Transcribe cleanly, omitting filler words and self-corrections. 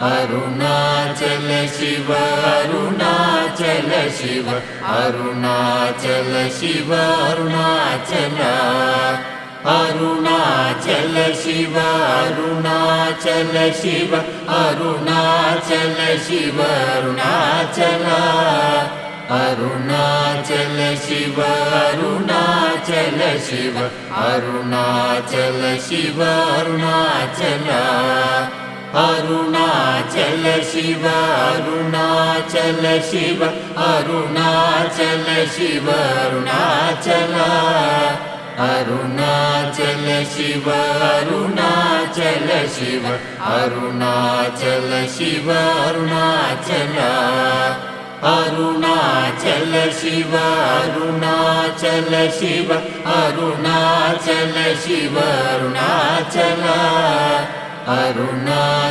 Arunachal Shiva Arunachal Shiva Arunachal Shiva Arunachal Arunachal Shiva Arunachal Shiva Arunachal Shiva Arunachal Arunachal Shiva Arunachal Shiva Arunachal Shiva Arunachal Arunachal Shiva Arunachal Shiva Arunachal Shiva Arunachal Arunachal Shiva Arunachal Shiva Arunachal Shiva Arunachal Arunachal Shiva Arunachal Shiva Arunachal Shiva Arunachal Arunachal